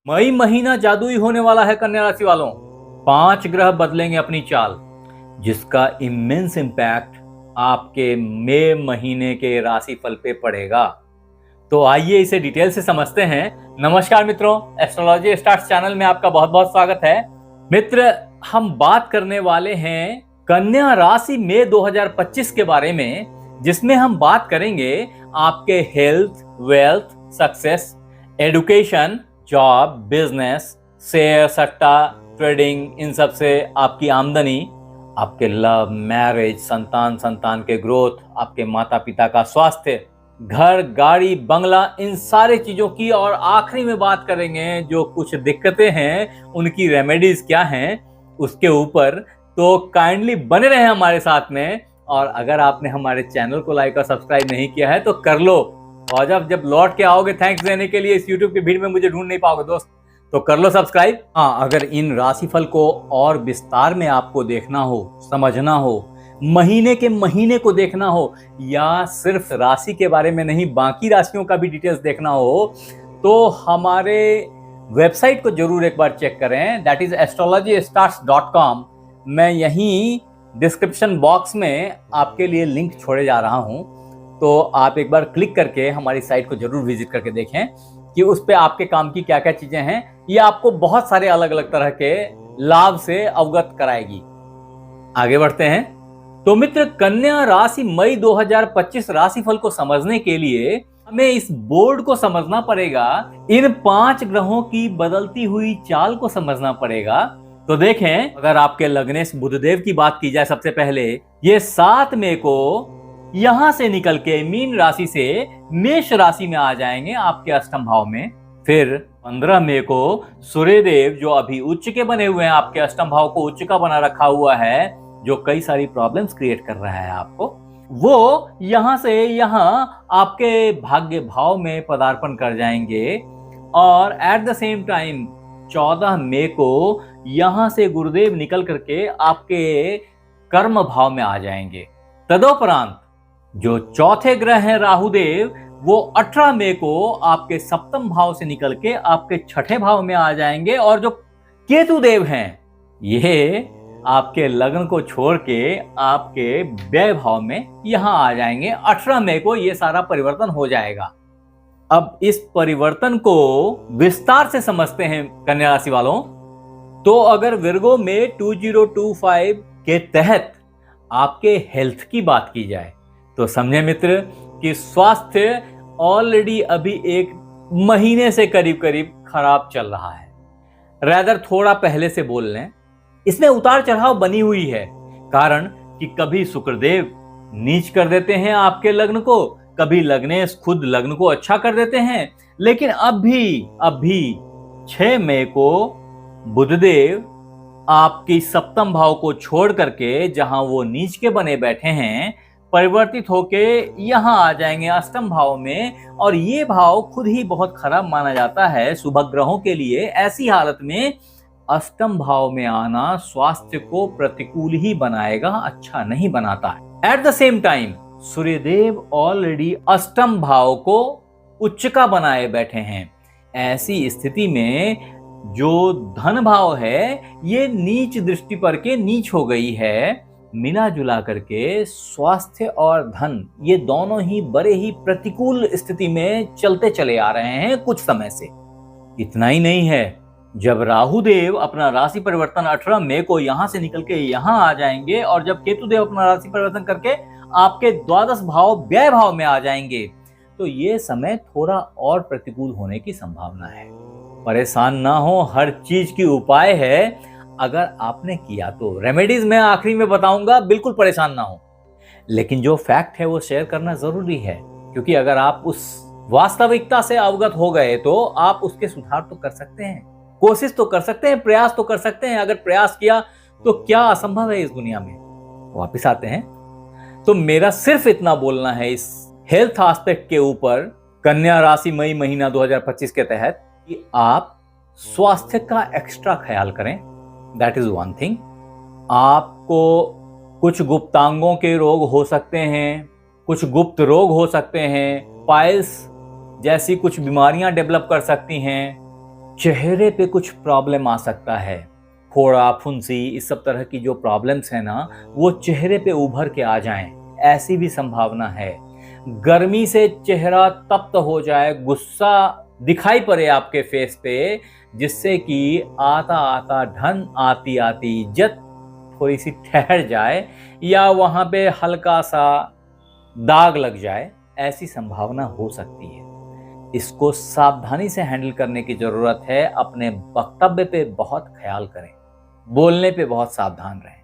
मई महीना जादुई होने वाला है कन्या राशि वालों। 5 ग्रह बदलेंगे अपनी चाल, जिसका इमेंस इंपैक्ट आपके मई महीने के राशिफल पे पड़ेगा। तो आइए इसे डिटेल से समझते हैं। नमस्कार मित्रों, एस्ट्रोलॉजी स्टार्स चैनल में आपका बहुत बहुत स्वागत है। मित्र, हम बात करने वाले हैं कन्या राशि मई 2025 के बारे में, जिसमें हम बात करेंगे आपके health, wealth, success, education, job, business, share, सट्टा, ट्रेडिंग, इन सब से आपकी आमदनी, आपके लव, मैरिज, संतान के ग्रोथ, आपके माता पिता का स्वास्थ्य, घर, गाड़ी, बंगला, इन सारे चीजों की। और आखिरी में बात करेंगे जो कुछ दिक्कतें हैं उनकी रेमेडीज क्या हैं उसके ऊपर। तो काइंडली बने रहें हमारे साथ में। और अगर आपने हमारे चैनल को लाइक और सब्सक्राइब नहीं किया है तो कर लो। और जब लौट के आओगे थैंक्स देने के लिए, इस यूट्यूब की भीड़ में मुझे ढूंढ नहीं पाओगे दोस्त, तो कर लो सब्सक्राइब। हाँ, अगर इन राशिफल को और विस्तार में आपको देखना हो, समझना हो, महीने के महीने को देखना हो, या सिर्फ राशि के बारे में नहीं बाकी राशियों का भी डिटेल्स देखना हो, तो हमारे वेबसाइट को जरूर एक बार चेक करें। That is astrologystars.com। मैं यहीं डिस्क्रिप्शन बॉक्स में आपके लिए लिंक छोड़े जा रहा हूं, तो आप एक बार क्लिक करके हमारी साइट को जरूर विजिट करके देखें कि उस पे आपके काम की क्या क्या चीजें हैं। ये आपको बहुत सारे अलग अलग तरह के लाभ से अवगत कराएगी। आगे बढ़ते हैं। तो मित्र, कन्या राशि मई 2025 राशिफल को समझने के लिए हमें इस बोर्ड को समझना पड़ेगा, इन 5 ग्रहों की बदलती हुई चाल को समझना पड़ेगा। तो देखें, अगर आपके लग्नेश बुधदेव की बात की जाए, सबसे पहले ये 7 मई को यहां से निकल के मीन राशि से मेष राशि में आ जाएंगे आपके अष्टम भाव में। फिर 15 मई को सूर्यदेव, जो अभी उच्च के बने हुए हैं, आपके अष्टम भाव को उच्च का बना रखा हुआ है, जो कई सारी प्रॉब्लम्स क्रिएट कर रहा है आपको, वो यहां से यहां आपके भाग्य भाव में पदार्पण कर जाएंगे। और एट द सेम टाइम 14 मई को यहां से गुरुदेव निकल करके आपके कर्म भाव में आ जाएंगे। तदोपरांत जो चौथे ग्रह हैं राहुदेव, वो 18 मई को आपके सप्तम भाव से निकल के आपके छठे भाव में आ जाएंगे। और जो केतु देव हैं, ये आपके लग्न को छोड़ के आपके व्यय भाव में यहां आ जाएंगे। 18 मई को ये सारा परिवर्तन हो जाएगा। अब इस परिवर्तन को विस्तार से समझते हैं कन्या राशि वालों। तो अगर विर्गो में 2025 के तहत आपके हेल्थ की बात की जाए, तो समझे मित्र कि स्वास्थ्य ऑलरेडी अभी एक महीने से करीब करीब खराब चल रहा है। रैदर थोड़ा पहले से बोल लें, इसमें उतार चढ़ाव बनी हुई है। कारण कि कभी शुक्रदेव नीच कर देते हैं आपके लग्न को, कभी लग्नेश खुद लग्न को अच्छा कर देते हैं। लेकिन अभी 6 मई को बुधदेव आपकी सप्तम भाव को छोड़ करके, जहां वो नीच के बने बैठे हैं, परिवर्तित होके यहां आ जाएंगे अष्टम भाव में। और ये भाव खुद ही बहुत खराब माना जाता है शुभ ग्रहों के लिए। ऐसी हालत में अष्टम भाव में आना स्वास्थ्य को प्रतिकूल ही बनाएगा, अच्छा नहीं बनाता है। At the same time Suryadev already अष्टम भाव को उच्च का बनाए बैठे हैं। ऐसी स्थिति में जो धन भाव है, ये नीच दृष्टि पर के नीच हो गई है। मिला जुला करके स्वास्थ्य और धन, ये दोनों ही बड़े ही प्रतिकूल स्थिति में चलते चले आ रहे हैं कुछ समय से। इतना ही नहीं है, जब राहुदेव अपना राशि परिवर्तन 18 मई को यहां से निकल के यहां आ जाएंगे, और जब केतुदेव अपना राशि परिवर्तन करके आपके द्वादश भाव व्यय भाव में आ जाएंगे, तो ये समय थोड़ा और प्रतिकूल होने की संभावना है। परेशान ना हो, हर चीज की उपाय है। अगर आपने किया तो रेमेडीज मैं आखिरी में बताऊंगा, बिल्कुल परेशान ना हो। लेकिन जो फैक्ट है वो शेयर करना जरूरी है, क्योंकि अगर आप उस वास्तविकता से अवगत हो गए तो आप उसके सुधार तो कर सकते हैं, कोशिश तो कर सकते हैं, प्रयास तो कर सकते हैं। अगर प्रयास किया तो क्या असंभव है इस दुनिया में। वापिस आते हैं। तो मेरा सिर्फ इतना बोलना है इस हेल्थ एस्पेक्ट के ऊपर, कन्या राशि मई महीना 2025 के तहत, कि आप स्वास्थ्य का एक्स्ट्रा ख्याल करें। That is one thing. आपको कुछ गुप्तांगों के रोग हो सकते हैं, कुछ गुप्त रोग हो सकते हैं, पाइल्स जैसी कुछ बीमारियां डेवलप कर सकती हैं। चेहरे पे कुछ प्रॉब्लम आ सकता है, फोड़ा फुंसी इस सब तरह की जो प्रॉब्लम्स है ना वो चेहरे पे उभर के आ जाएं, ऐसी भी संभावना है। गर्मी से चेहरा तप्त हो जाए, गुस्सा दिखाई पड़े आपके फेस पे, जिससे कि आता आता धन आती आती इज्जत थोड़ी सी ठहर जाए या वहां पे हल्का सा दाग लग जाए, ऐसी संभावना हो सकती है। इसको सावधानी से हैंडल करने की जरूरत है। अपने वक्तव्य पे बहुत ख्याल करें, बोलने पे बहुत सावधान रहें।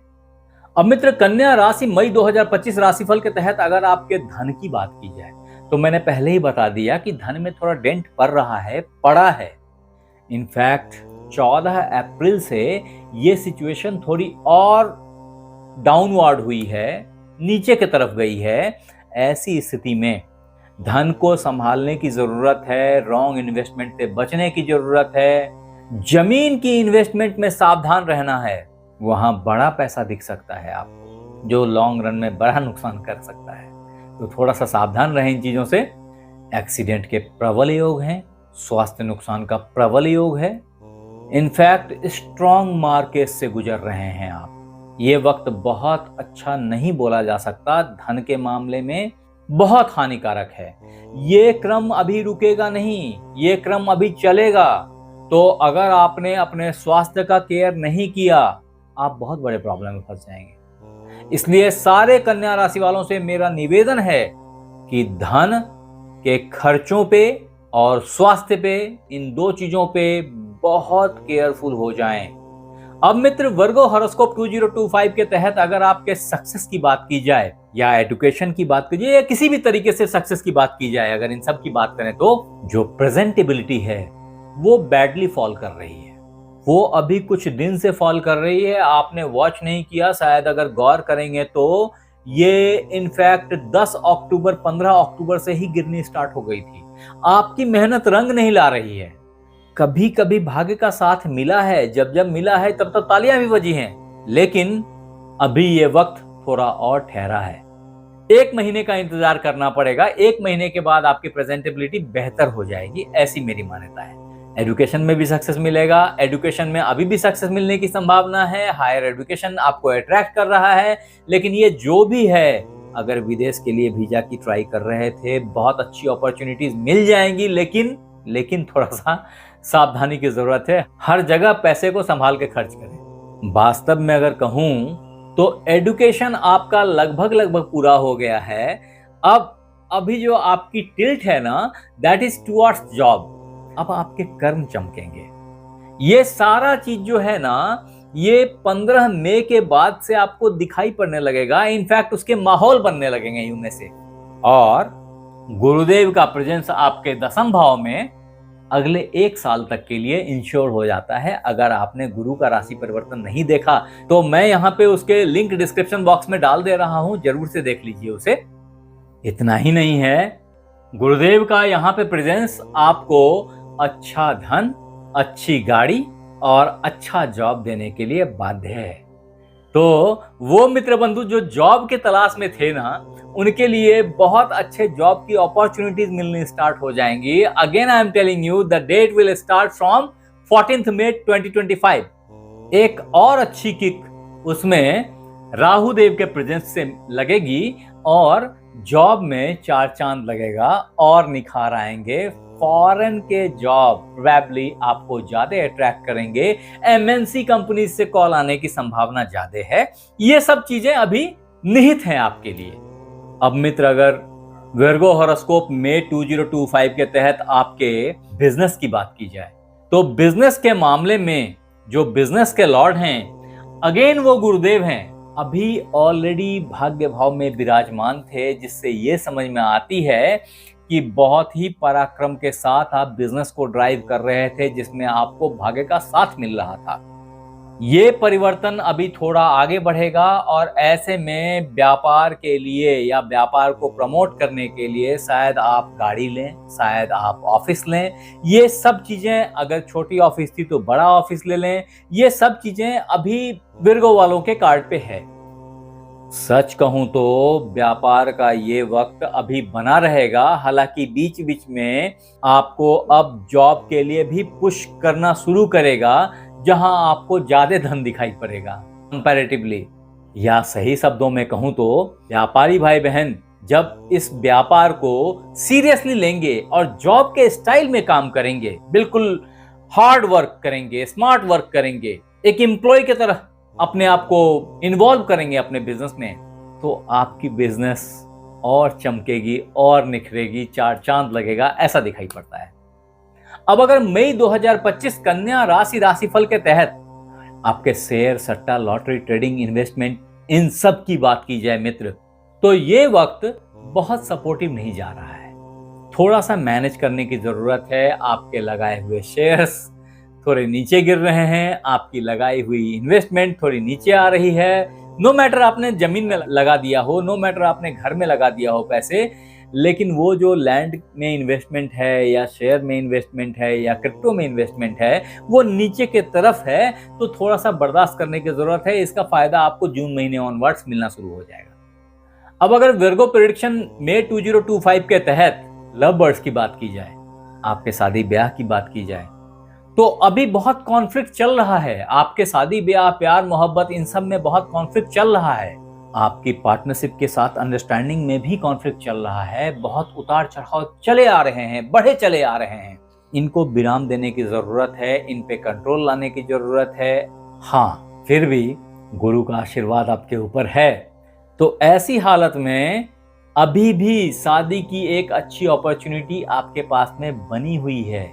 अब मित्र, कन्या राशि मई 2025 राशिफल के तहत अगर आपके धन की बात की जाए तो मैंने पहले ही बता दिया कि धन में थोड़ा डेंट पड़ रहा है, पड़ा है। इनफैक्ट 14 अप्रैल से ये सिचुएशन थोड़ी और डाउनवर्ड हुई है, नीचे की तरफ गई है। ऐसी स्थिति में धन को संभालने की जरूरत है, रॉन्ग इन्वेस्टमेंट से बचने की जरूरत है, जमीन की इन्वेस्टमेंट में सावधान रहना है। वहां बड़ा पैसा दिख सकता है आपको, जो लॉन्ग रन में बड़ा नुकसान कर सकता है, तो थोड़ा सा सावधान रहें इन चीजों से। एक्सीडेंट के प्रबल योग हैं, स्वास्थ्य नुकसान का प्रबल योग है। इनफैक्ट स्ट्रॉन्ग मार्केट से गुजर रहे हैं आप। ये वक्त बहुत अच्छा नहीं बोला जा सकता, धन के मामले में बहुत हानिकारक है। ये क्रम अभी रुकेगा नहीं, ये क्रम अभी चलेगा। तो अगर आपने अपने स्वास्थ्य का केयर नहीं किया, आप बहुत बड़े प्रॉब्लम में फंस जाएंगे। इसलिए सारे कन्या राशि वालों से मेरा निवेदन है कि धन के खर्चों पे और स्वास्थ्य पे, इन दो चीजों पे बहुत केयरफुल हो जाएं। अब मित्र, वर्गो हॉरोस्कोप 2025 के तहत अगर आपके सक्सेस की बात की जाए या एजुकेशन की बात की जाए या किसी भी तरीके से सक्सेस की बात की जाए, अगर इन सब की बात करें तो जो प्रेजेंटेबिलिटी है वो बैडली फॉल कर रही है। वो अभी कुछ दिन से फॉल कर रही है। आपने वॉच नहीं किया, शायद अगर गौर करेंगे तो ये इनफैक्ट 10 अक्टूबर 15 अक्टूबर से ही गिरनी स्टार्ट हो गई थी। आपकी मेहनत रंग नहीं ला रही है। कभी कभी भाग्य का साथ मिला है, जब जब मिला है तब तब तालियां भी बजी हैं, लेकिन अभी ये वक्त थोड़ा और ठहरा है। 1 महीने का इंतजार करना पड़ेगा। 1 महीने के बाद आपकी प्रेजेंटेबिलिटी बेहतर हो जाएगी, ऐसी मेरी मान्यता है। एजुकेशन में भी सक्सेस मिलेगा। एजुकेशन में अभी भी सक्सेस मिलने की संभावना है। हायर एजुकेशन आपको अट्रैक्ट कर रहा है। लेकिन ये जो भी है, अगर विदेश के लिए वीजा की ट्राई कर रहे थे, बहुत अच्छी अपॉर्चुनिटीज मिल जाएंगी, लेकिन थोड़ा सा सावधानी की जरूरत है। हर जगह पैसे को संभाल के खर्च करें। वास्तव में अगर कहूं तो एजुकेशन आपका लगभग पूरा हो गया है। अब अभी जो आपकी टिल्ट है ना, दैट इज टुवर्ड्स जॉब। अब आपके कर्म चमकेंगे। ये सारा चीज जो है ना, ये 15 मई के बाद से आपको दिखाई पड़ने लगेगा। इनफैक्ट उसके माहौल बनने लगेंगे इनमें से। और गुरुदेव का प्रेजेंस आपके 10वें भाव में अगले 1 साल तक के लिए इंश्योर हो जाता है। अगर आपने गुरु का राशि परिवर्तन नहीं देखा तो मैं यहाँ पे उसके लिंक डिस्क्रिप्शन बॉक्स में डाल दे रहा हूं, जरूर से देख लीजिए उसे। इतना ही नहीं है, गुरुदेव का यहाँ पे प्रेजेंस आपको अच्छा धन, अच्छी गाड़ी और अच्छा जॉब देने के लिए बाध्य है। तो वो मित्र बंधु जो जॉब के तलाश में थे ना, उनके लिए बहुत अच्छे जॉब की अपॉर्चुनिटीज मिलनी स्टार्ट हो जाएंगी। Again I am telling you, the date will start from 14 May 2025। एक और अच्छी किक उसमें राहु देव के प्रेजेंस से लगेगी और जॉब में 4 चांद लगेगा और निखार आएंगे। फॉरेन के जॉब प्रोबेबली आपको ज्यादा अट्रैक्ट करेंगे। एमएनसी कंपनी से कॉल आने की संभावना ज्यादा है। ये सब चीजें अभी निहित हैं आपके लिए। अब मित्र, अगर वर्गो हॉरोस्कोप में 2025 के तहत आपके बिजनेस की बात की जाए तो बिजनेस के मामले में जो बिजनेस के लॉर्ड हैं, अगेन वो गुरुदेव हैं। अभी ऑलरेडी भाग्य भाव में विराजमान थे, जिससे ये समझ में आती है कि बहुत ही पराक्रम के साथ आप बिजनेस को ड्राइव कर रहे थे, जिसमें आपको भाग्य का साथ मिल रहा था। ये परिवर्तन अभी थोड़ा आगे बढ़ेगा और ऐसे में व्यापार के लिए या व्यापार को प्रमोट करने के लिए शायद आप गाड़ी लें, शायद आप ऑफिस लें। ये सब चीजें, अगर छोटी ऑफिस थी तो बड़ा ऑफिस ले लें। ये सब चीजें अभी विर्गो वालों के कार्ड पे है। सच कहूं तो व्यापार का ये वक्त अभी बना रहेगा, हालांकि बीच बीच में आपको अब जॉब के लिए भी पुश करना शुरू करेगा, जहां आपको ज्यादा धन दिखाई पड़ेगा कंपैरेटिवली। या सही शब्दों में कहूं तो व्यापारी भाई बहन जब इस व्यापार को सीरियसली लेंगे और जॉब के स्टाइल में काम करेंगे, बिल्कुल हार्ड वर्क करेंगे, स्मार्ट वर्क करेंगे, एक एम्प्लॉय की तरह अपने आप को इन्वॉल्व करेंगे अपने बिजनेस में, तो आपकी बिजनेस और चमकेगी और निखरेगी, चार चांद लगेगा, ऐसा दिखाई पड़ता है। अब अगर मई 2025 कन्या राशिफल के तहत आपके शेयर, सट्टा, लॉटरी, ट्रेडिंग, इन्वेस्टमेंट, इन सब की बात की जाए मित्र, तो ये वक्त बहुत सपोर्टिव नहीं जा रहा है। थोड़ा सा मैनेज करने की जरूरत है। आपके लगाए हुए शेयर्स थोड़े नीचे गिर रहे हैं, आपकी लगाई हुई इन्वेस्टमेंट थोड़ी नीचे आ रही है। नो मैटर आपने जमीन में लगा दिया हो, नो मैटर आपने घर में लगा दिया हो पैसे, लेकिन वो जो लैंड में इन्वेस्टमेंट है या शेयर में इन्वेस्टमेंट है या क्रिप्टो में इन्वेस्टमेंट है, वो नीचे के तरफ है, तो थोड़ा सा बर्दाश्त करने की जरूरत है। इसका फायदा आपको जून महीने ऑनवर्ड्स मिलना शुरू हो जाएगा। अब अगर वर्गो प्रेडिक्शन मई 2025 के तहत लव बर्ड्स की बात की जाए, आपके शादी ब्याह की बात की जाए, तो अभी बहुत कॉन्फ्लिक्ट चल रहा है। आपके शादी ब्याह, प्यार, मोहब्बत, इन सब में बहुत कॉन्फ्लिक्ट चल रहा है। आपकी पार्टनरशिप के साथ अंडरस्टैंडिंग में भी कॉन्फ्लिक्ट चल रहा है। बहुत उतार चढ़ाव चले आ रहे हैं, बढ़े चले आ रहे हैं। इनको विराम देने की जरूरत है, इन पे कंट्रोल लाने की जरूरत है। हाँ, फिर भी गुरु का आशीर्वाद आपके ऊपर है, तो ऐसी हालत में अभी भी शादी की एक अच्छी अपॉर्चुनिटी आपके पास में बनी हुई है।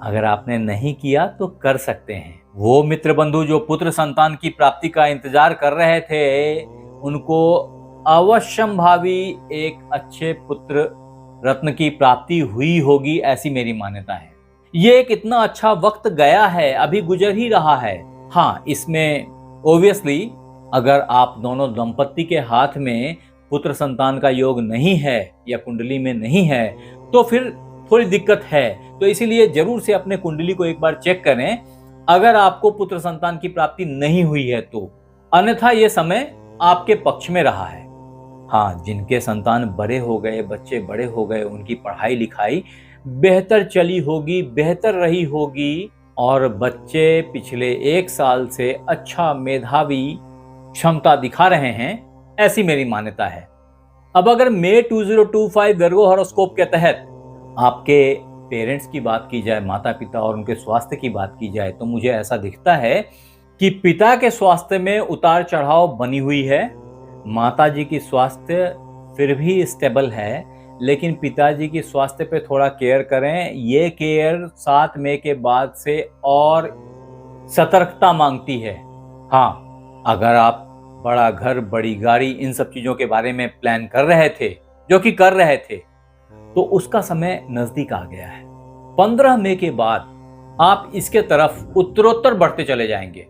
अगर आपने नहीं किया तो कर सकते हैं। वो मित्र बंधु जो पुत्र संतान की प्राप्ति का इंतजार कर रहे थे, उनको अवश्यंभावी एक अच्छे पुत्र रत्न की प्राप्ति हुई होगी, ऐसी मेरी मान्यता है। ये एक इतना अच्छा वक्त गया है, अभी गुजर ही रहा है। हाँ, इसमें ओब्वियसली अगर आप दोनों दंपत्ति के हाथ में पुत्र संतान का योग नहीं है या कुंडली में नहीं है, तो फिर थोड़ी दिक्कत है। तो इसीलिए जरूर से अपने कुंडली को एक बार चेक करें, अगर आपको पुत्र संतान की प्राप्ति नहीं हुई है तो। अन्यथा यह समय आपके पक्ष में रहा है। हाँ, जिनके संतान बड़े हो गए, बच्चे बड़े हो गए, उनकी पढ़ाई लिखाई बेहतर चली होगी, बेहतर रही होगी, और बच्चे पिछले 1 साल से अच्छा मेधावी क्षमता दिखा रहे हैं, ऐसी मेरी मान्यता है। अब अगर मई 2025 वर्गो हॉरोस्कोप के तहत आपके पेरेंट्स की बात की जाए, माता पिता और उनके स्वास्थ्य की बात की जाए, तो मुझे ऐसा दिखता है कि पिता के स्वास्थ्य में उतार चढ़ाव बनी हुई है। माता जी की स्वास्थ्य फिर भी स्टेबल है, लेकिन पिताजी की स्वास्थ्य पे थोड़ा केयर करें। ये केयर 7 मई के बाद से और सतर्कता मांगती है। हाँ, अगर आप बड़ा घर, बड़ी गाड़ी, इन सब चीजों के बारे में प्लान कर रहे थे, जो कि कर रहे थे, तो उसका समय नजदीक आ गया है। 15 मई के बाद आप इसके तरफ उत्तरोत्तर बढ़ते चले जाएंगे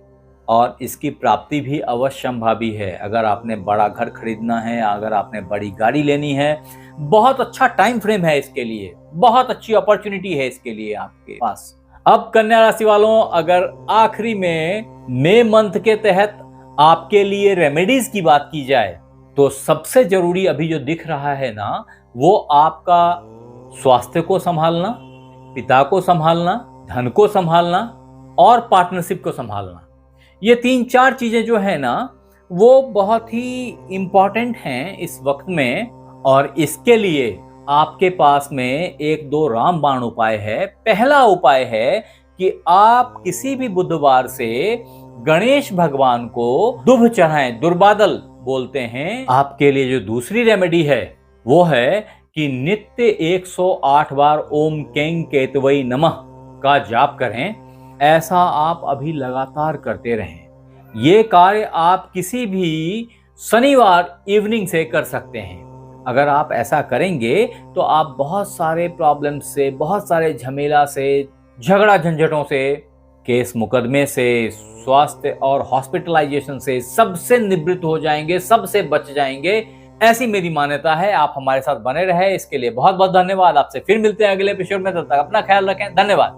और इसकी प्राप्ति भी अवश्यंभावी है। अगर आपने बड़ा घर खरीदना है, अगर आपने बड़ी गाड़ी लेनी है, बहुत अच्छा टाइम फ्रेम है इसके लिए, बहुत अच्छी अपॉर्चुनिटी है इसके लिए आपके पास। अब कन्या राशि वालों, अगर आखिरी में मई मंथ के तहत आपके लिए रेमेडीज की बात की जाए, तो सबसे जरूरी अभी जो दिख रहा है ना, वो आपका स्वास्थ्य को संभालना, पिता को संभालना, धन को संभालना और पार्टनरशिप को संभालना। ये 3-4 चीजें जो है ना, वो बहुत ही इंपॉर्टेंट हैं इस वक्त में। और इसके लिए आपके पास में 1-2 रामबाण उपाय है। पहला उपाय है कि आप किसी भी बुधवार से गणेश भगवान को दुभ चढ़ाएं, दुर्बादल बोलते हैं। आपके लिए जो दूसरी रेमेडी है वो है कि नित्य 108 बार ओम कें केतवई नमः का जाप करें। ऐसा आप अभी लगातार करते रहें। ये कार्य आप किसी भी शनिवार इवनिंग से कर सकते हैं। अगर आप ऐसा करेंगे तो आप बहुत सारे प्रॉब्लम से, बहुत सारे झमेला से, झगड़ा झंझटों से, केस मुकदमे से, स्वास्थ्य और हॉस्पिटलाइजेशन से, सबसे निवृत्त हो जाएंगे, सबसे बच जाएंगे, ऐसी मेरी मान्यता है। आप हमारे साथ बने रहे, इसके लिए बहुत बहुत धन्यवाद। आपसे फिर मिलते हैं अगले एपिसोड में। तब तक अपना ख्याल रखें। धन्यवाद।